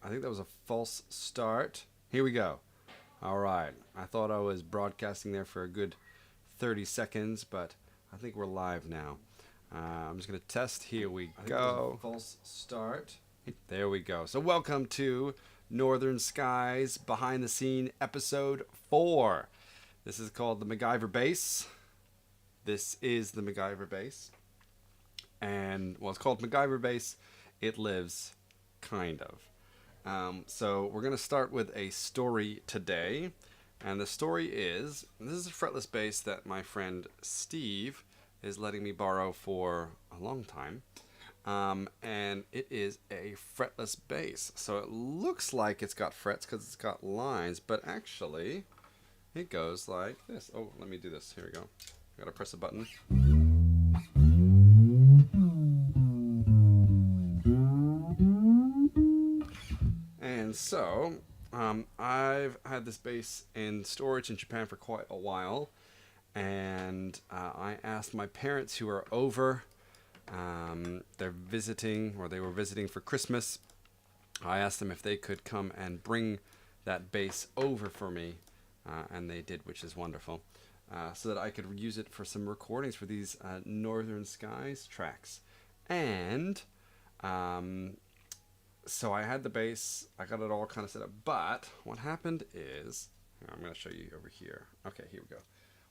I think that was a false start. Here we go. All right. I thought I was broadcasting there for a good 30 seconds, but I think we're live now. I'm just going to test. Here we go. False start. There we go. So welcome to Northern Skies Behind the Scene episode 4. This is called the MacGyver Bass. This is the MacGyver Bass. And, well, it's called MacGyver Bass. It lives, kind of. So we're going to start with a story today. And the story is, this is a fretless bass that my friend Steve is letting me borrow for a long time. And it is a fretless bass. So it looks like it's got frets because it's got lines, but actually it goes like this. Oh, let me do this. Here we go. I gotta press a button. And so I've had this bass in storage in Japan for quite a while, and I asked my parents who are over. They're visiting, or they were visiting for Christmas. I asked them if they could come and bring that bass over for me, and they did, which is wonderful, so that I could use it for some recordings for these Northern Skies tracks. And so I had the bass, I got it all kind of set up, but what happened is, I'm going to show you over here. Okay, here we go.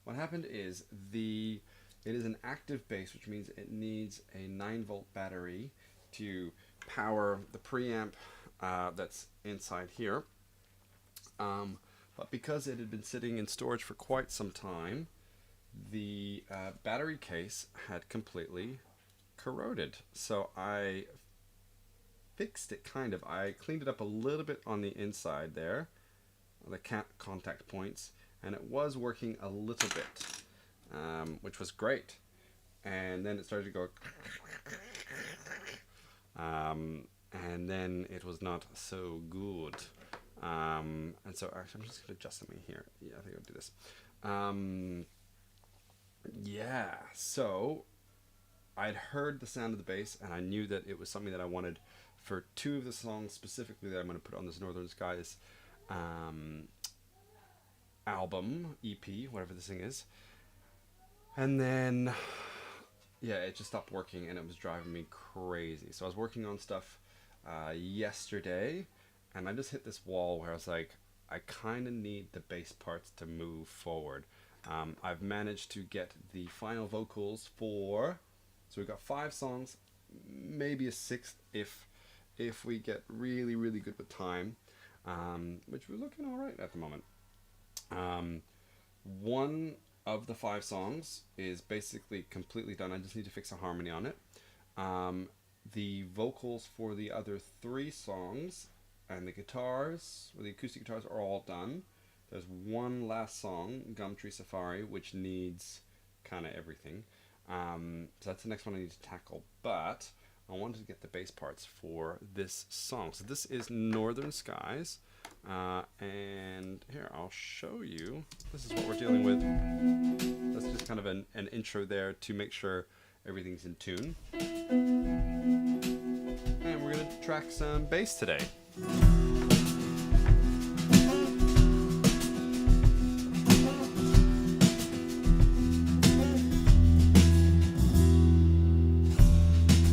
What happened is it is an active bass, which means it needs a 9-volt battery to power the preamp that's inside here. But because it had been sitting in storage for quite some time, the battery case had completely corroded. So I fixed it, kind of. I cleaned it up a little bit on the inside there, the contact points, and it was working a little bit, which was great. And then it started to go, and then it was not so good. And so actually, I'm just going to adjust something here. Yeah, I think I'll do this. Yeah, so I'd heard the sound of the bass, and I knew that it was something that I wanted for 2 of the songs specifically that I'm going to put on this Northern Skies album, EP, whatever this thing is. And then, yeah, it just stopped working, and it was driving me crazy. So I was working on stuff yesterday, and I just hit this wall where I was like, I kind of need the bass parts to move forward. I've managed to get the final vocals for, so we've got 5 songs, maybe a 6th if we get really, really good with time, which we're looking all right at the moment. One of the 5 songs is basically completely done. I just need to fix a harmony on it. The vocals for the other 3 songs and the guitars, or the acoustic guitars, are all done. There's one last song, Gumtree Safari, which needs kind of everything. So that's the next one I need to tackle. But I wanted to get the bass parts for this song. So this is Northern Skies. And here, I'll show you. This is what we're dealing with. That's just kind of an intro there to make sure everything's in tune. And we're going to track some bass today.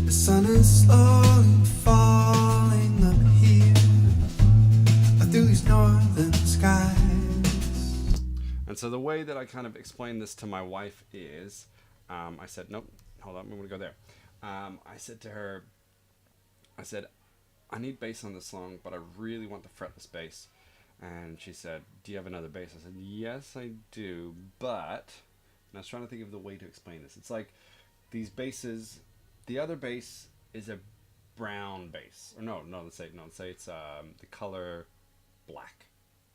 The sun is slowly falling up here through these northern skies. And so the way that I kind of explained this to my wife is, I said, nope, hold on, I'm going to go there. I said to her, I need bass on this song, but I really want the fretless bass. And she said, do you have another bass? I said, yes, I do, but, and I was trying to think of the way to explain this. It's like these basses, the other bass is a brown bass. Or no, let's say it's the color black,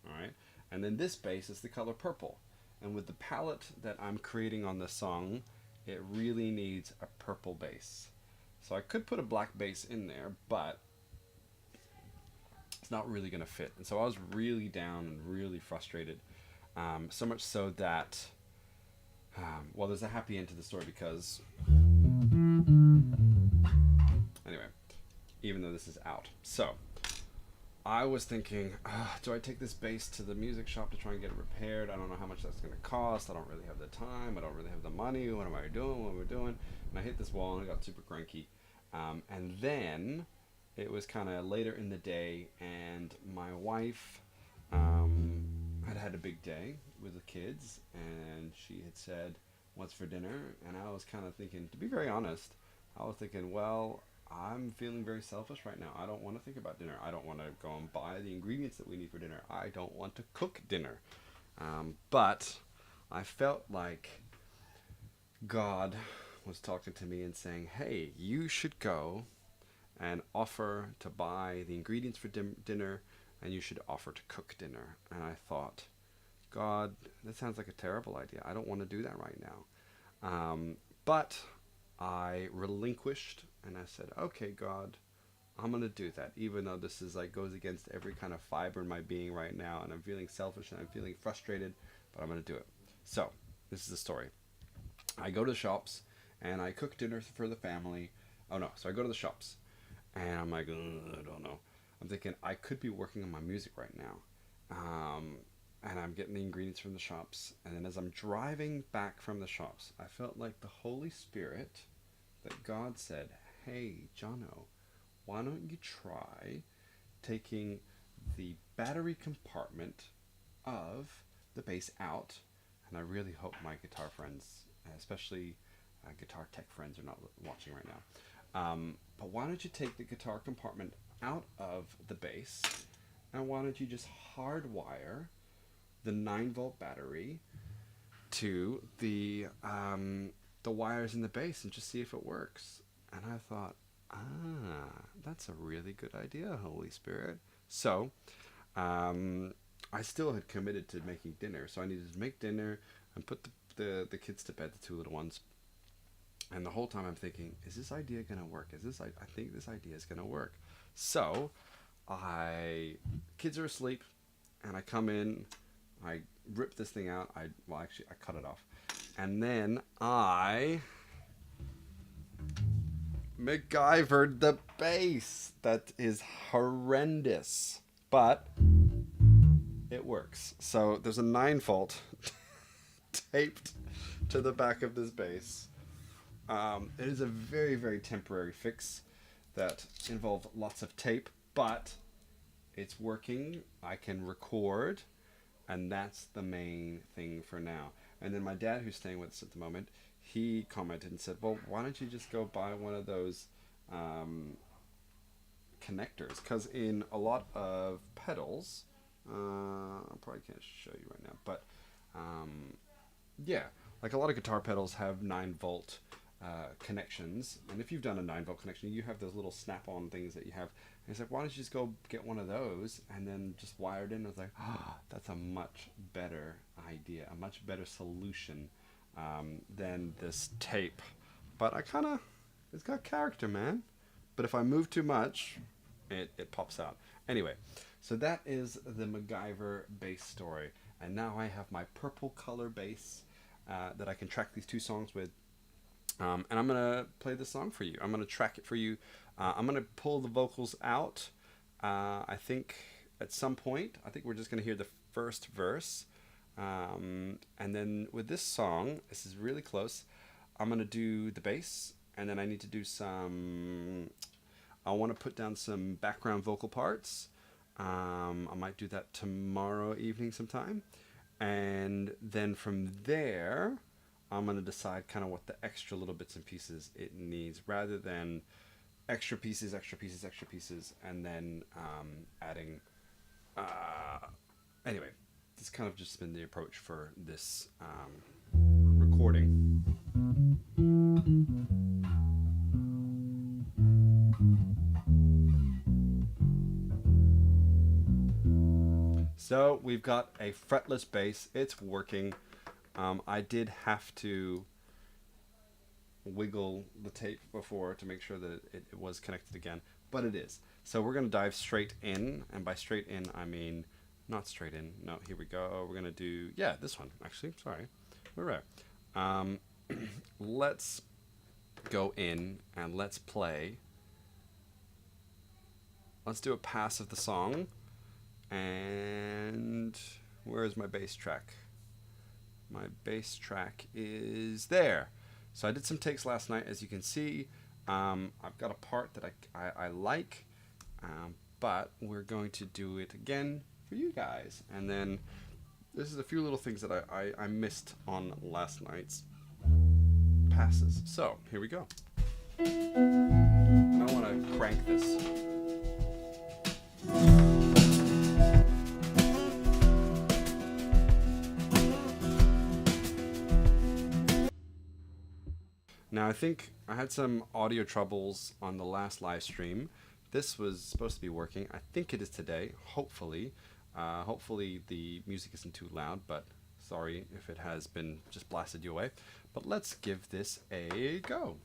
all right? And then this bass is the color purple. And with the palette that I'm creating on this song, it really needs a purple bass. So I could put a black bass in there, but it's not really going to fit. And so I was really down and really frustrated. So much so that, well, there's a happy end to the story because, anyway, even though this is out. So I was thinking, do I take this bass to the music shop to try and get it repaired? I don't know how much that's going to cost. I don't really have the time. I don't really have the money. What am I doing? What am I doing? And I hit this wall and I got super cranky. And then it was kind of later in the day, and my wife had had a big day with the kids, and she had said, "What's for dinner?" And I was kind of thinking, to be very honest, I was thinking, well, I'm feeling very selfish right now. I don't want to think about dinner. I don't want to go and buy the ingredients that we need for dinner. I don't want to cook dinner. But I felt like God was talking to me and saying, hey, you should go and offer to buy the ingredients for dinner, and you should offer to cook dinner. And I thought, God, that sounds like a terrible idea. I don't want to do that right now. But I relinquished and I said, okay, God, I'm going to do that, even though this is like goes against every kind of fiber in my being right now, and I'm feeling selfish and I'm feeling frustrated, but I'm going to do it. So this is the story. I go to the shops and I cook dinner for the family. Oh no, so I go to the shops and I'm like, I don't know. I'm thinking I could be working on my music right now. And I'm getting the ingredients from the shops. And then as I'm driving back from the shops, I felt like the Holy Spirit, that God said, hey, Jono, why don't you try taking the battery compartment of the bass out? And I really hope my guitar friends, especially guitar tech friends, are not watching right now. But why don't you take the guitar compartment out of the bass, and why don't you just hardwire the 9-volt battery to the wires in the bass and just see if it works? And I thought, that's a really good idea, Holy Spirit. So I still had committed to making dinner, so I needed to make dinner and put the kids to bed, the two little ones. And the whole time I'm thinking, is this idea gonna work? I think this idea is gonna work. So kids are asleep, and I come in, I rip this thing out. I cut it off, and then I MacGyvered the bass. That is horrendous, but it works. So there's a 9-volt taped to the back of this bass. It is a very, very temporary fix that involved lots of tape, but it's working. I can record, and that's the main thing for now. And then my dad, who's staying with us at the moment, he commented and said, well, why don't you just go buy one of those connectors? Because in a lot of pedals, I probably can't show you right now, but yeah, like a lot of guitar pedals have 9-volt connections, and if you've done a 9-volt connection, you have those little snap-on things that you have. And he's like, why don't you just go get one of those and then just wire it in? I was like, that's a much better idea, a much better solution than this tape. But it's got character, man. But if I move too much, it pops out. Anyway, so that is the MacGyver bass story. And now I have my purple color bass that I can track these two songs with. And I'm going to play the song for you. I'm going to track it for you. I'm going to pull the vocals out. I think at some point, I think we're just going to hear the first verse. And then with this song, this is really close. I'm going to do the bass, and then I need to do I want to put down some background vocal parts. I might do that tomorrow evening sometime. And then from there, I'm going to decide kind of what the extra little bits and pieces it needs, rather than extra pieces, and then adding. Anyway, this kind of just been the approach for this recording. So we've got a fretless bass. It's working. I did have to wiggle the tape before to make sure that it was connected again, but it is. So we're going to dive straight in, and by straight in, I mean not straight in. No, here we go. We're going to do, this one, actually. Sorry. We're right. Let's go in and let's play let's do a pass of the song. And where is my bass track? My bass track is there. So I did some takes last night, as you can see. I've got a part that I like, but we're going to do it again for you guys. And then this is a few little things that I missed on last night's passes. So here we go. And I want to crank this. Now I think I had some audio troubles on the last live stream. This was supposed to be working. I think it is today, hopefully. Hopefully the music isn't too loud, but sorry if it has been just blasted you away. But let's give this a go.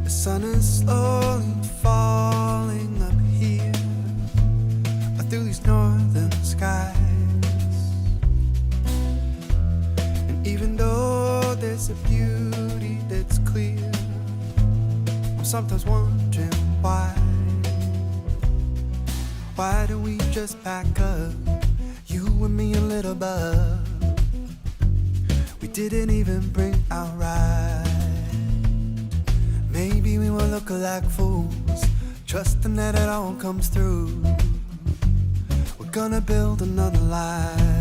The sun is slowly falling up here through these northern skies. And even though there's a beauty that's clear, I'm sometimes wondering why. Why don't we just pack up, you and me a little bug? We didn't even bring our ride. Maybe we will look like fools, trusting that it all comes through. We're gonna build another life.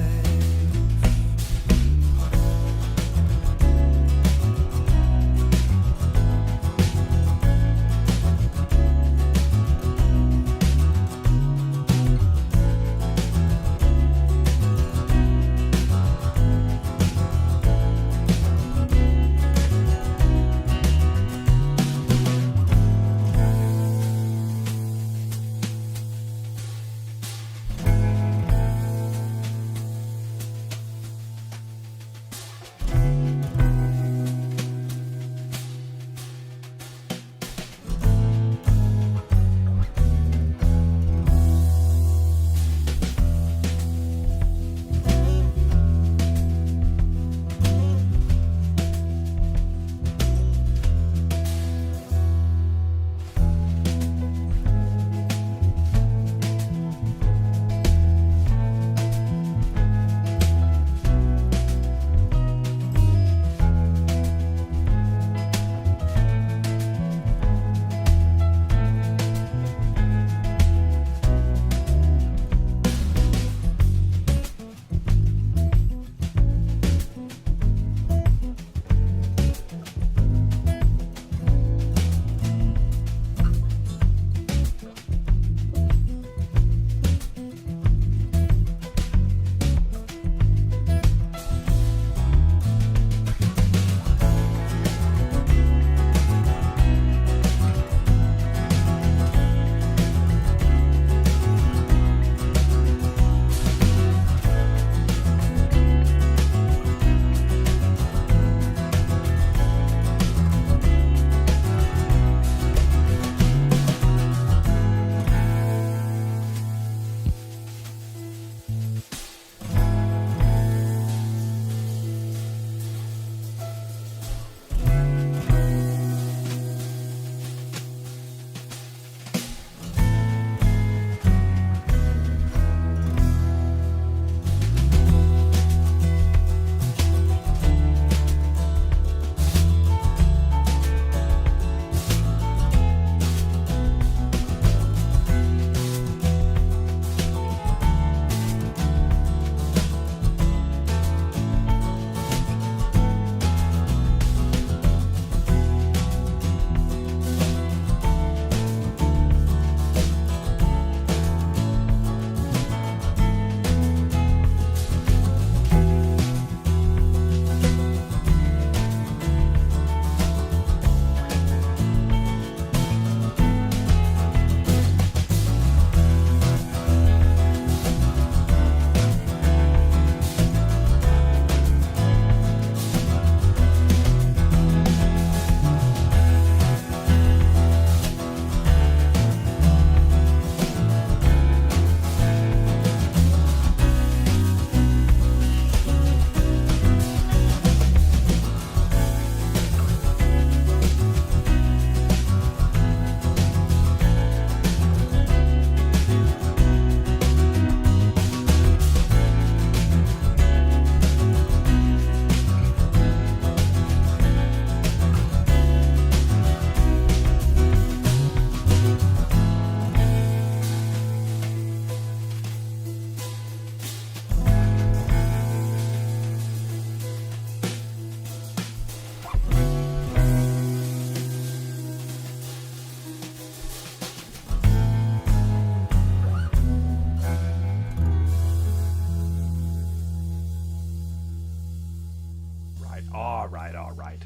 All right, all right.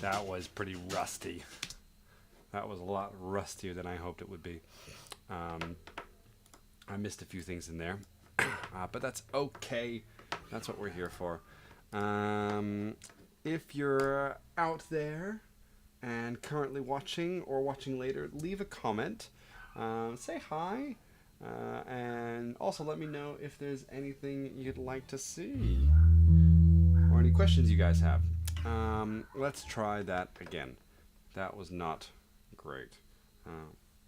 That was pretty rusty. That was a lot rustier than I hoped it would be. I missed a few things in there, but that's okay. That's what we're here for. If you're out there and currently watching or watching later, leave a comment. Say hi. And also let me know if there's anything you'd like to see or any questions you guys have. Let's try that again. That was not great.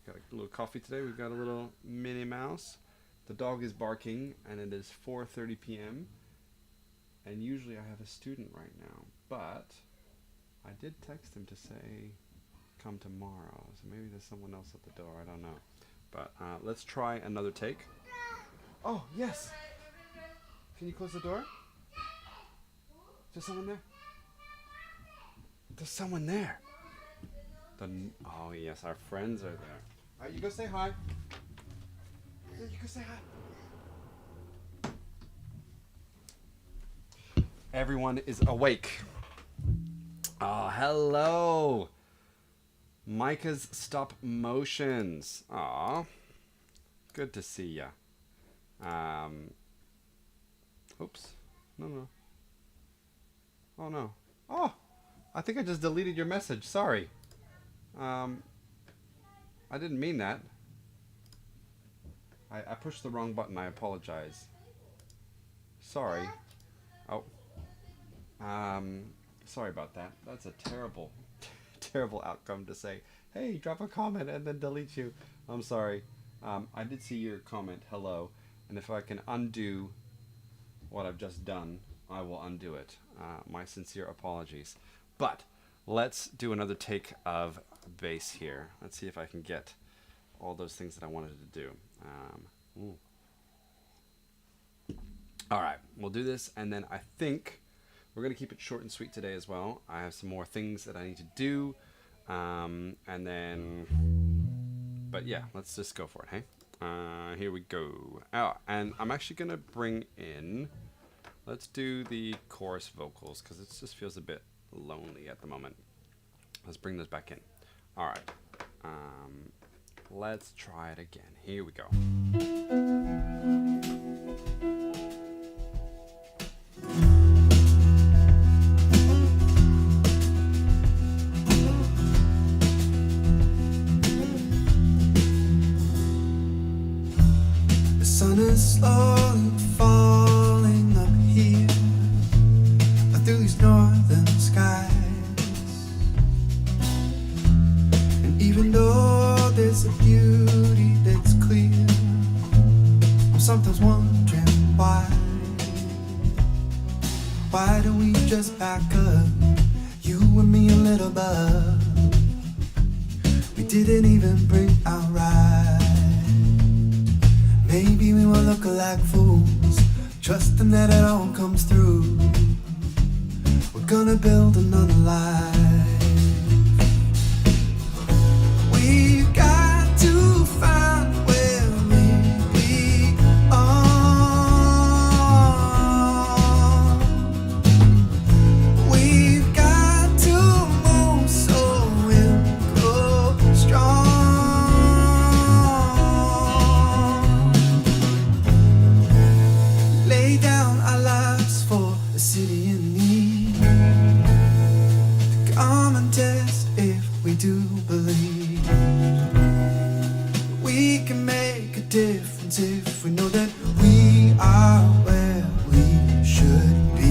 Got a little coffee today. We've got a little Minnie Mouse. The dog is barking, and it is 4:30 p.m. And usually I have a student right now, but I did text him to say come tomorrow. So maybe there's someone else at the door. I don't know. But let's try another take. Oh, yes. Can you close the door? Is there someone there? There's someone there. Oh, yes, our friends are there. All right, you go say hi. Yeah, you go say hi. Everyone is awake. Oh, hello. Micah's Stop Motions. Aw. Good to see ya. Oops. No. Oh, no. Oh, I think I just deleted your message. Sorry. I didn't mean that. I pushed the wrong button. I apologize. Sorry. Oh. Sorry about that. That's a terrible, terrible outcome to say, hey, drop a comment and then delete you. I'm sorry. I did see your comment, hello. And if I can undo what I've just done, I will undo it. My sincere apologies. But let's do another take of bass here. Let's see if I can get all those things that I wanted to do. All right, we'll do this, and then I think we're going to keep it short and sweet today as well. I have some more things that I need to do, and then, but yeah, let's just go for it, hey? Here we go. Oh, and I'm actually going to bring in, let's do the chorus vocals, because it just feels a bit lonely at the moment. Let's bring those back in. All right. Let's try it again. Here we go. The sun is slowly falling up here through these northern skies. And even though there's a beauty that's clear, I'm sometimes wondering why. Why don't we just back up, you and me a little bit? We didn't even bring our ride. Maybe we were looking like fools, trusting that it all comes through. We're gonna build another life. We've got to find where we belong. We've got to move so we'll grow strong. Lay down our lives for a city in need. Come and test if we do believe we can make a difference if we know that we are where we should be.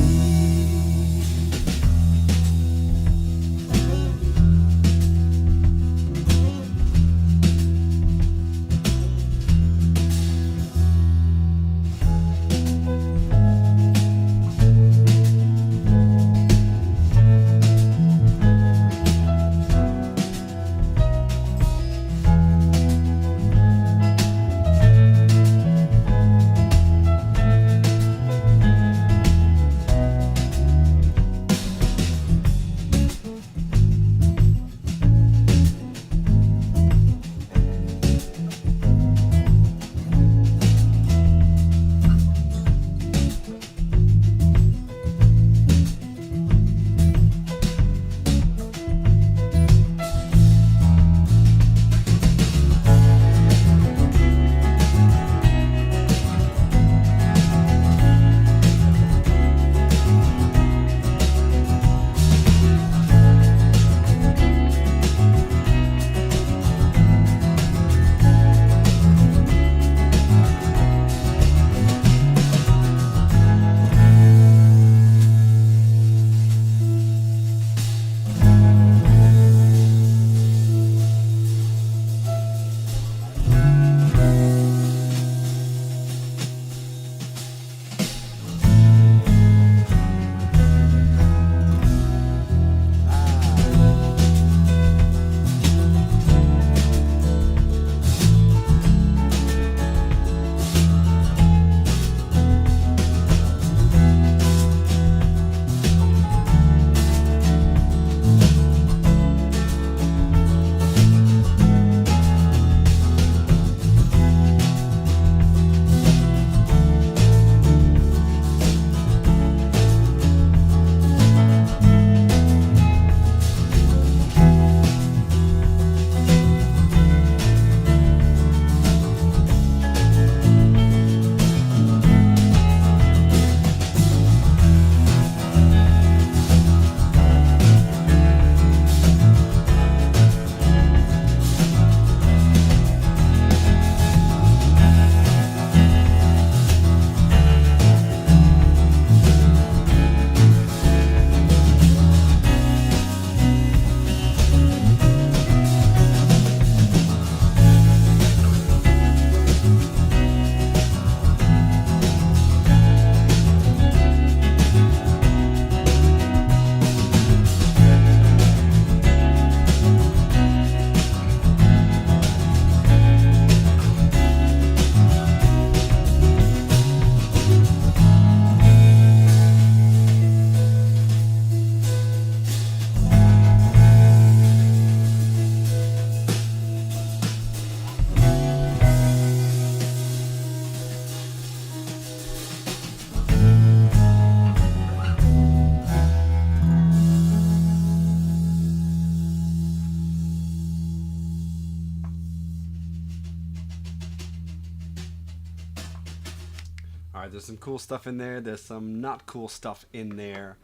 there's some cool stuff in there. There's some not cool stuff in there.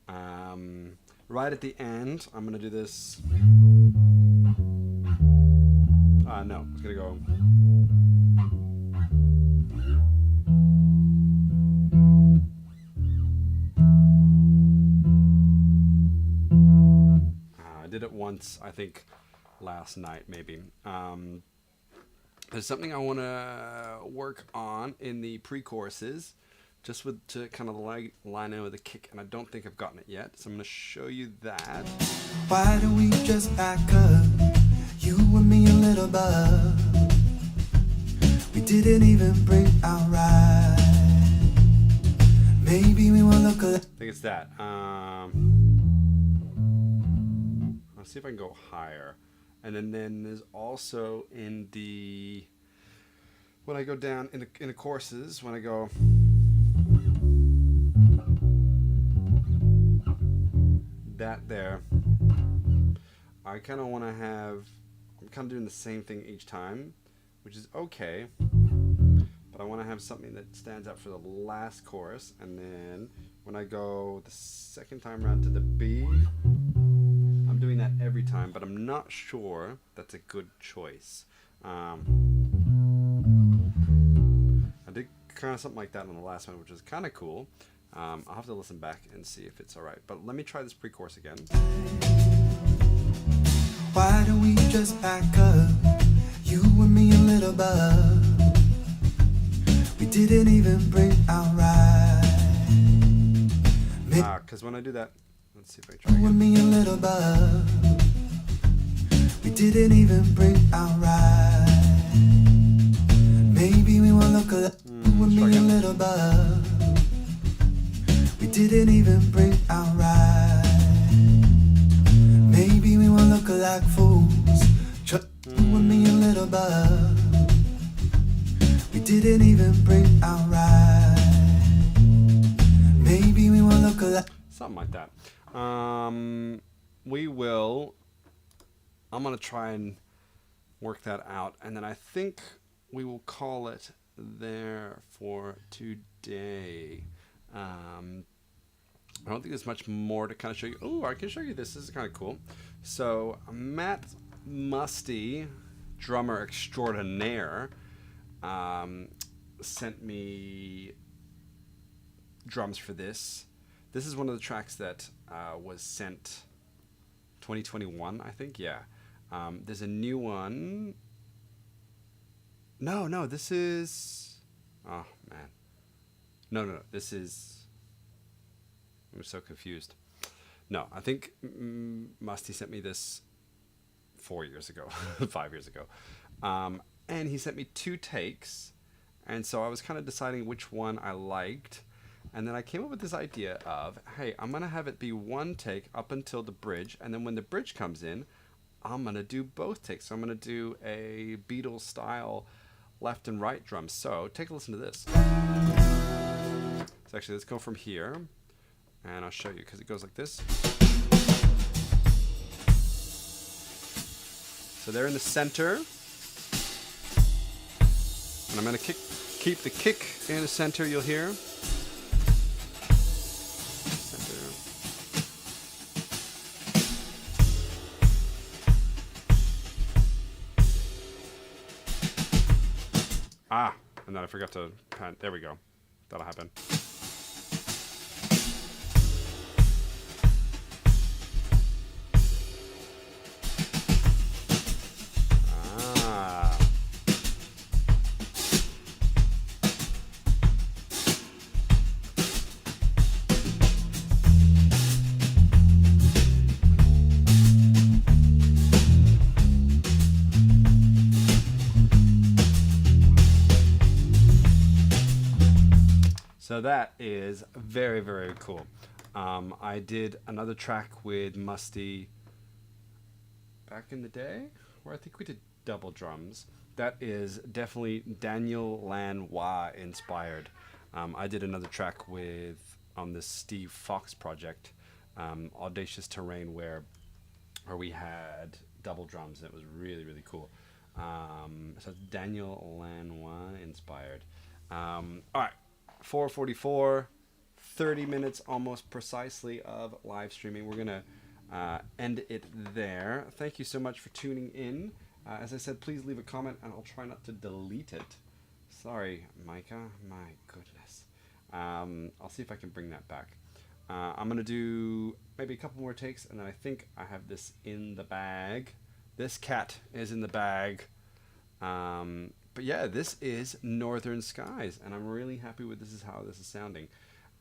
Right at the end, I'm gonna do this. No, it's gonna go. I did it once, I think, last night maybe. There's something I want to work on in the pre-choruses, just to kind of line in with a kick, and I don't think I've gotten it yet, so I'm going to show you that. Why don't we just back up, you and me a little bit. We didn't even bring our ride. Maybe we won't look alike. I think it's that. Let's see if I can go higher. And then there's also in the, when I go down in the choruses, when I go, that there, I kind of want to have, I'm kind of doing the same thing each time, which is okay, but I want to have something that stands out for the last chorus, and then when I go the second time around to the B, I'm doing that every time, but I'm not sure that's a good choice. I did kind of something like that on the last one, which is kind of cool. I'll have to listen back and see if it's alright, but let me try this pre-chorus again. Why don't we just back up, you and me a little bit. We didn't even bring our ride. Because when I do that, let's see if I try You and again. me a little bit. We didn't even bring our ride. Maybe we won't look alike. You and me a little bit. We didn't even bring our ride. Maybe we won't look like fools. You and me a little bit. We didn't even bring our ride. Maybe we won't look like. Something like that. I'm going to try and work that out, and then I think we will call it there for today. I don't think there's much more to kind of show you. Oh, I can show you this. This is kind of cool. So Matt Musty, drummer extraordinaire, sent me drums for this. This is one of the tracks that was sent 2021, I think. Yeah. There's a new one. No, this is... Oh, man. No. This is... I'm so confused. No, I think Musty sent me this 4 years ago, 5 years ago. And he sent me 2 takes. And so I was kind of deciding which one I liked. And then I came up with this idea of, hey, I'm going to have it be 1 take up until the bridge. And then when the bridge comes in, I'm going to do both takes. So I'm going to do a Beatles style left and right drum. So take a listen to this. So actually, let's go from here. And I'll show you because it goes like this. So they're in the center. And I'm going to keep the kick in the center, you'll hear. And then I forgot to pan. There we go. That'll happen. So that is very, very cool. I did another track with Musty back in the day, where I think we did double drums. That is definitely Daniel Lanois inspired. I did another track on this Steve Fox project, Audacious Terrain, where we had double drums, and it was really, really cool. So it's Daniel Lanois inspired. All right. 4:44, 30 minutes almost precisely of live streaming. We're going to end it there. Thank you so much for tuning in. As I said, please leave a comment and I'll try not to delete it. Sorry, Micah. My goodness. I'll see if I can bring that back. I'm going to do maybe a couple more takes, and then I think I have this in the bag. This cat is in the bag. But yeah, this is Northern Skies, and I'm really happy with this is how this is sounding.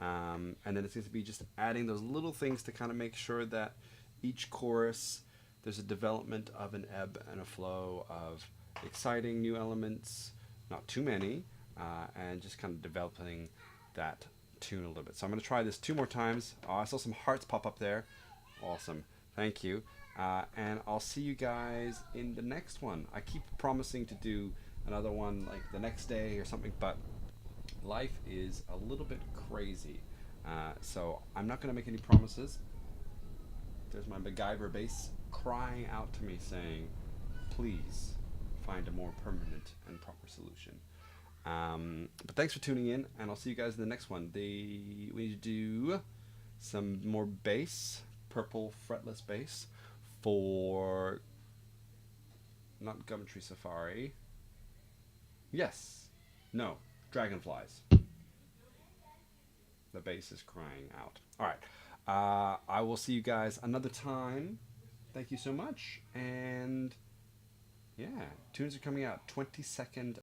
And then it's going to be just adding those little things to kind of make sure that each chorus, there's a development of an ebb and a flow of exciting new elements, not too many, and just kind of developing that tune a little bit. So I'm going to try this 2 more times. Oh, I saw some hearts pop up there. Awesome. Thank you. And I'll see you guys in the next one. I keep promising to do another one like the next day or something, but life is a little bit crazy. So I'm not going to make any promises. There's my MacGyver Bass crying out to me saying, please find a more permanent and proper solution. But thanks for tuning in, and I'll see you guys in the next one. We need to do some more bass, purple fretless bass for not Gumtree Safari. Yes. No. Dragonflies. The bass is crying out. All right. I will see you guys another time. Thank you so much. And yeah, tunes are coming out 22nd